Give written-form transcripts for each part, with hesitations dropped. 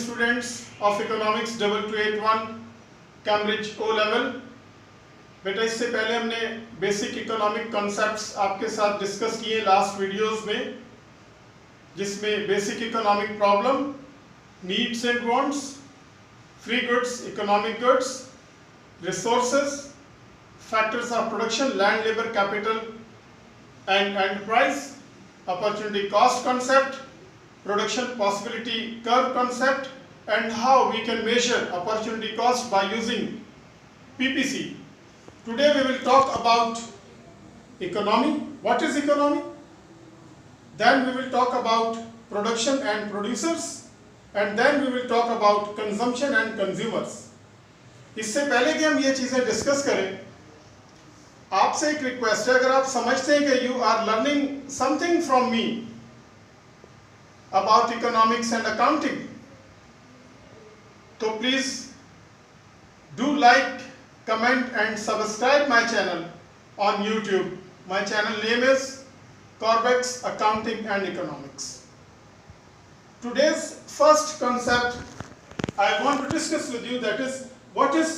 students of economics 2281 Cambridge O level. बेटा इससे पहले हमने बेसिक इकोनॉमिक कॉन्सेप्ट्स आपके साथ डिस्कस किए लास्ट वीडियोस में, जिसमें basic economic problem, needs and wants, free goods, economic goods, resources, factors of production, land, labour, capital and enterprise, opportunity cost concept, production possibility curve concept, and how we can measure opportunity cost by using PPC. Today we will talk about economy. What is economy? Then we will talk about production and producers, and then we will talk about consumption and consumers. इससे पहले कि हम ये चीजें discuss करें, आपसे एक request है, अगर आप समझते हैं कि you are learning something from me about economics and accounting, तो please do like, comment and subscribe my channel on YouTube. My channel name is Corbex accounting and economics. Today's first concept I want to discuss with you, that is, what is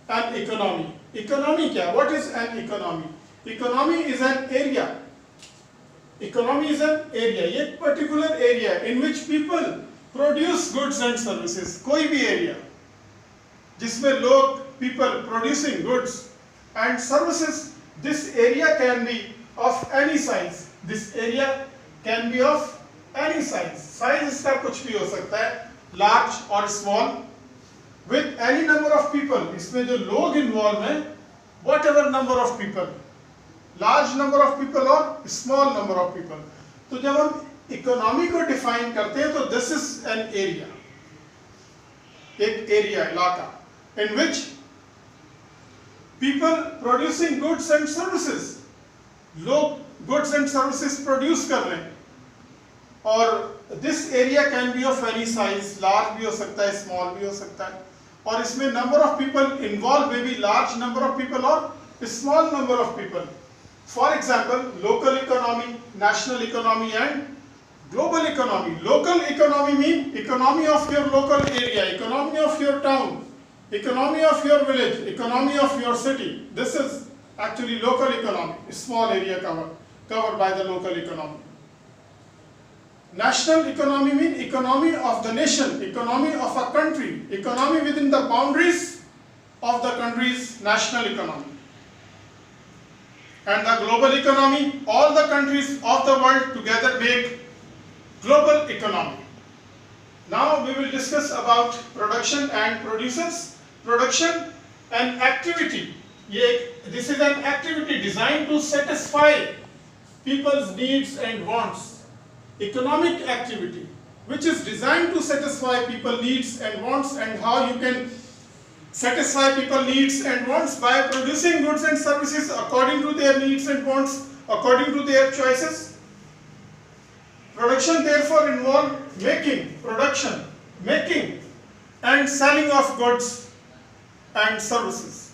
an economy? Economy क्या? What is an economy? Economy is an area. Economy is an area. ये particular area in which people produce goods and services. कोई भी area जिसमें लोग, people producing goods and services. This area can be of any size. This area can be of any size. Size इसका कुछ भी हो सकता है, large or small. With any number of people, इसमें जो लोग इन्वॉल्व हैं, whatever number of people, large number of people or small number of people. तो जब हम इकोनॉमी को डिफाइन करते हैं तो दिस इज एन एरिया, एक एरिया, इलाका, in which people producing goods and services, लोग goods and services प्रोड्यूस कर रहे हैं, और this area can be of any size, large भी हो सकता है, स्मॉल भी हो सकता है, और इसमें नंबर ऑफ पीपल इन्वॉल्व में भी लार्ज नंबर ऑफ पीपल और small number of people. For example, local economy, national economy and global economy. Local economy mean economy of your local area, economy of your town, economy of your village, economy of your city. This is actually local economy, small area covered by the local economy. National economy means economy of the nation, economy of a country, economy within the boundaries of the country's national economy. And the global economy, all the countries of the world together make global economy. Now we will discuss about production and producers. Production and activity. This is an activity designed to satisfy people's needs and wants. Economic activity which is designed to satisfy people needs and wants. And how you can satisfy people needs and wants? By producing goods and services according to their needs and wants, according to their choices. Production therefore involve making and selling of goods and services.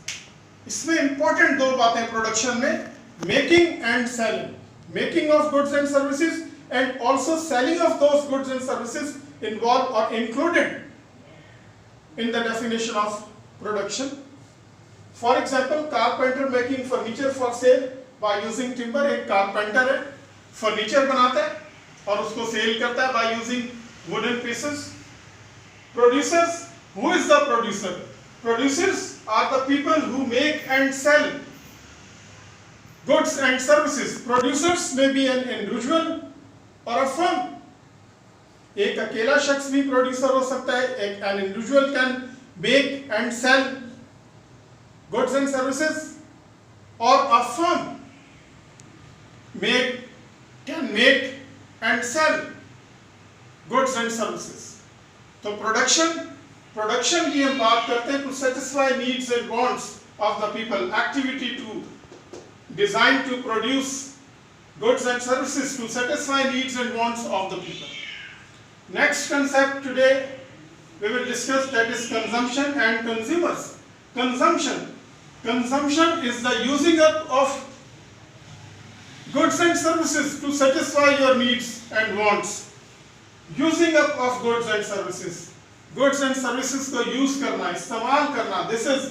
इसमें important दो बातें production में, making and selling. Making of goods and services and also selling of those goods and services involved or included in the definition of production. For example, carpenter making furniture for sale by using timber. एक carpenter है, furniture बनाता है और उसको cell करता है by using wooden pieces. Producers, who is the producer? Producers are the people who make and sell goods and services. Producers may be an individual और a firm. एक अकेला शख्स भी प्रोड्यूसर हो सकता है. एक an individual can make and sell goods and services, or a firm can make and sell goods and services. तो प्रोडक्शन की हम बात करते हैं, to satisfy needs and wants of the people. Activity to designed to produce goods and services to satisfy needs and wants of the people. Next concept today we will discuss, that is consumption and consumers. Consumption is the using up of goods and services to satisfy your needs and wants. Using up of goods and services. Goods and services को use करना, इस्तेमाल करना, this is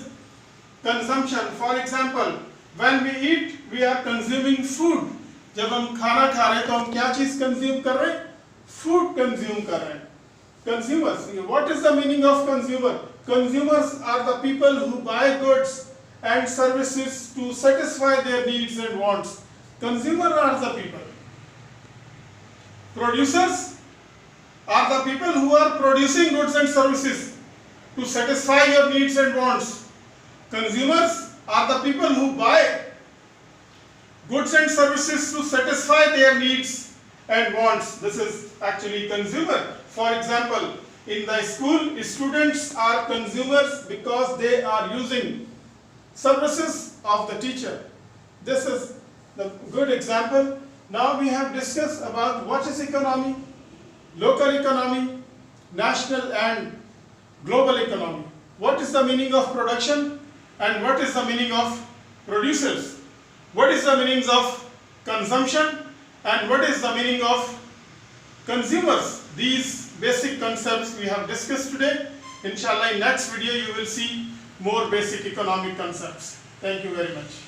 consumption. For example, when we eat we are consuming food. जब हम खाना खा रहे हैं तो हम क्या चीज कंज्यूम कर रहे हैं? फूड कंज्यूम कर रहे हैं. Consumers, what is the meaning of consumer? Consumers are the people who buy goods and services to satisfy their needs and wants. Consumer are the people. Producers are the people who are producing goods and services to satisfy your needs and wants. Consumers are the people who buy goods and services to satisfy their needs and wants. This is actually consumer. For example, in the school, students are consumers because they are using services of the teacher. This is the good example. Now we have discussed about what is economy, local economy, national and global economy. What is the meaning of production and what is the meaning of producers? What is the meanings of consumption and what is the meaning of consumers? These basic concepts we have discussed today. Inshallah, in next video you will see more basic economic concepts. Thank you very much.